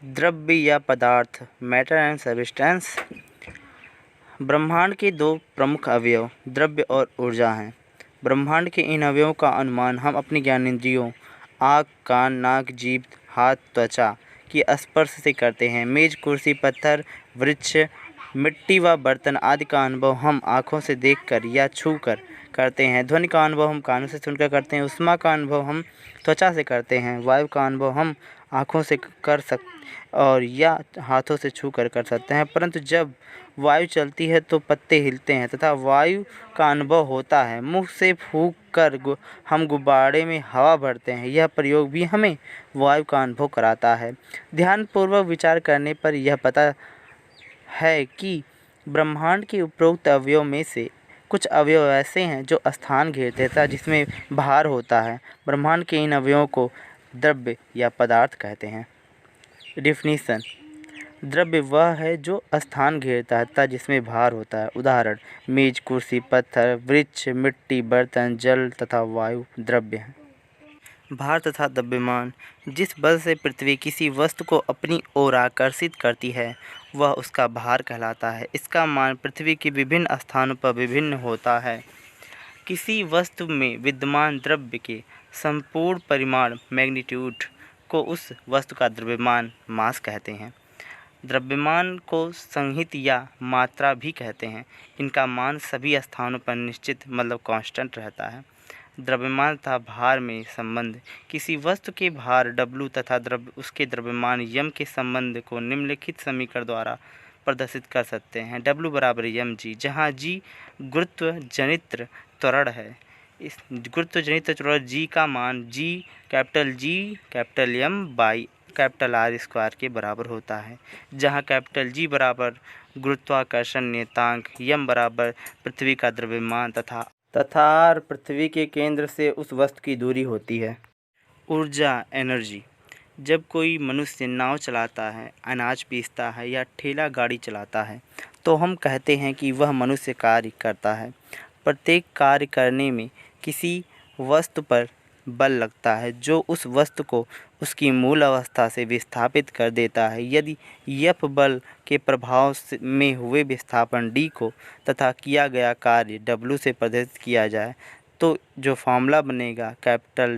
द्रव्य या पदार्थ, मैटर एंड सब्सटेंस। ब्रह्मांड के दो प्रमुख अवयव द्रव्य और ऊर्जा हैं। ब्रह्मांड के इन अवयवों का अनुमान हम अपनी ज्ञानेंद्रियों आँख, कान, नाक, जीभ, हाथ, त्वचा की स्पर्श से करते हैं। मेज, कुर्सी, पत्थर, वृक्ष, मिट्टी व बर्तन आदि का अनुभव हम आँखों से देखकर या छूकर करते हैं। ध्वनि का अनुभव हम कानों से सुनकर करते हैं। ऊष्मा का अनुभव हम त्वचा से करते हैं। वायु का अनुभव हम आँखों से कर सकते और या हाथों से छूकर कर सकते हैं। परंतु जब वायु चलती है तो पत्ते हिलते हैं तथा वायु का अनुभव होता है। मुँह से फूंक कर हम गुब्बारे में हवा भरते हैं। यह प्रयोग भी हमें वायु का अनुभव कराता है। ध्यानपूर्वक विचार करने पर यह पता है कि ब्रह्मांड के उपरोक्त अवयव में से कुछ अवयव ऐसे हैं जो स्थान घेरते तथा जिसमें भार होता है। ब्रह्मांड के इन अवयवों को द्रव्य या पदार्थ कहते हैं। डिफिनीशन: द्रव्य वह है जो स्थान घेरता है तथा जिसमें भार होता है। उदाहरण: मेज, कुर्सी, पत्थर, वृक्ष, मिट्टी, बर्तन, जल तथा वायु द्रव्य हैं। भार तथा द्रव्यमान: जिस बल से पृथ्वी किसी वस्तु को अपनी ओर आकर्षित करती है वह उसका भार कहलाता है। इसका मान पृथ्वी के विभिन्न स्थानों पर विभिन्न होता है। किसी वस्तु में विद्यमान द्रव्य के संपूर्ण परिमाण मैग्नीट्यूड को उस वस्तु का द्रव्यमान मास कहते हैं। द्रव्यमान को संहित या मात्रा भी कहते हैं। इनका मान सभी स्थानों पर निश्चित मतलब कांस्टेंट रहता है। द्रव्यमान तथा भार में संबंध: किसी वस्तु के भार W तथा उसके द्रव्यमान m के संबंध को निम्नलिखित समीकरण द्वारा प्रदर्शित कर सकते हैं। W बराबर mg, जहाँ g गुरुत्व जनित त्वरण है। इस गुरुत्व जनित त्वरण g का मान G M by R square के बराबर होता है, जहाँ G बराबर गुरुत्वाकर्षण नियतांक, m बराबर पृथ्वी का द्रव्यमान तथा पृथ्वी के केंद्र से उस वस्तु की दूरी होती है। ऊर्जा एनर्जी: जब कोई मनुष्य नाव चलाता है, अनाज पीसता है या ठेला गाड़ी चलाता है तो हम कहते हैं कि वह मनुष्य कार्य करता है। प्रत्येक कार्य करने में किसी वस्तु पर बल लगता है जो उस वस्तु को उसकी मूल अवस्था से विस्थापित कर देता है। यदि F बल के प्रभाव में हुए विस्थापन D को तथा किया गया कार्य W से प्रदर्शित किया जाए तो जो फॉर्मूला बनेगा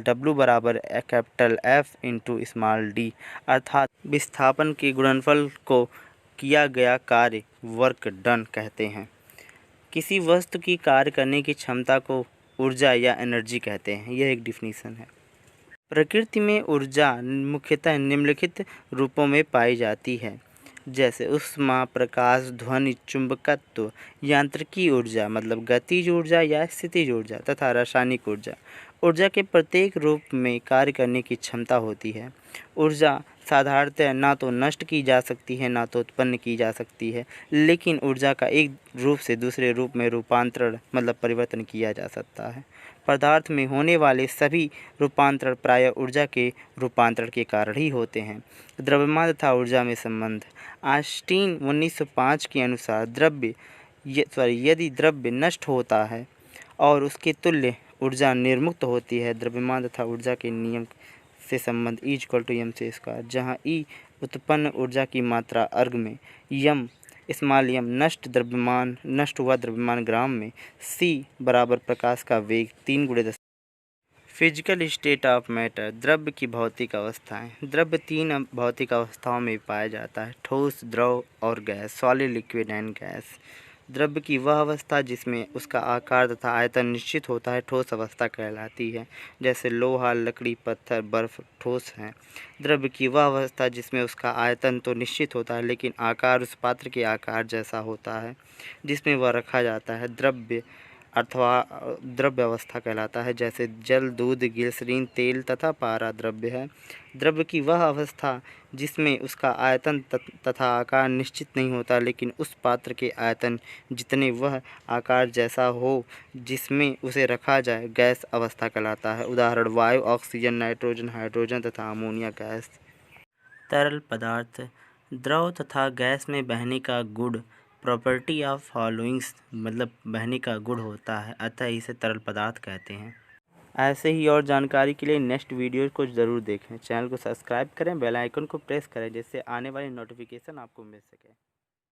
W बराबर F इंटू d, अर्थात विस्थापन के गुणनफल को किया गया कार्य वर्क डन कहते हैं। किसी वस्तु की कार्य करने की क्षमता को ऊर्जा या एनर्जी कहते हैं। यह एक डिफिनीशन है। प्रकृति में ऊर्जा मुख्यतः निम्नलिखित रूपों में पाई जाती है, जैसे ऊष्मा, प्रकाश, ध्वनि, चुंबकत्व, यांत्रिकी ऊर्जा मतलब गतिज ऊर्जा या स्थितिज ऊर्जा तथा रासायनिक ऊर्जा। ऊर्जा के प्रत्येक रूप में कार्य करने की क्षमता होती है। ऊर्जा साधारणतः ना तो नष्ट की जा सकती है ना तो उत्पन्न की जा सकती है, लेकिन ऊर्जा का एक रूप से दूसरे रूप में रूपांतरण मतलब परिवर्तन किया जा सकता है। पदार्थ में होने वाले सभी रूपांतरण प्रायः ऊर्जा के रूपांतरण के कारण ही होते हैं। द्रव्यमान तथा ऊर्जा में संबंध: आइंस्टीन 1905 के अनुसार यदि द्रव्य नष्ट होता है और उसके तुल्य ऊर्जा निर्मुक्त होती है। द्रव्यमान तथा ऊर्जा के नियम से संबंध E=mc², जहाँ E उत्पन्न ऊर्जा की मात्रा अर्ग में, m नष्ट हुआ द्रव्यमान ग्राम में, c बराबर प्रकाश का वेग 3 × 10। फिजिकल स्टेट ऑफ मैटर: द्रव्य की भौतिक अवस्थाएं। द्रव्य 3 भौतिक अवस्थाओं में पाया जाता है: ठोस, द्रव और gas, solid, liquid and gas. द्रव्य की वह अवस्था जिसमें उसका आकार तथा आयतन निश्चित होता है ठोस अवस्था कहलाती है, जैसे लोहा, लकड़ी, पत्थर, बर्फ ठोस हैं। द्रव्य की वह अवस्था जिसमें उसका आयतन तो निश्चित होता है लेकिन आकार उस पात्र के आकार जैसा होता है जिसमें वह रखा जाता है, द्रव्य अथवा द्रव्य अवस्था कहलाता है, जैसे जल, दूध, ग्लिसरीन, तेल तथा पारा द्रव्य है। द्रव्य की वह अवस्था जिसमें उसका आयतन तथा आकार निश्चित नहीं होता लेकिन उस पात्र के आयतन जितने वह आकार जैसा हो जिसमें उसे रखा जाए, गैस अवस्था कहलाता है। उदाहरण: वायु, ऑक्सीजन, नाइट्रोजन, हाइड्रोजन तथा अमोनिया गैस। तरल पदार्थ: द्रव तथा गैस में बहने का गुण प्रॉपर्टी ऑफ फॉलोइंग्स मतलब बहने का गुण होता है, अतः इसे तरल पदार्थ कहते हैं। ऐसे ही और जानकारी के लिए नेक्स्ट वीडियो को ज़रूर देखें। चैनल को सब्सक्राइब करें, बेल आइकन को प्रेस करें जिससे आने वाली नोटिफिकेशन आपको मिल सके।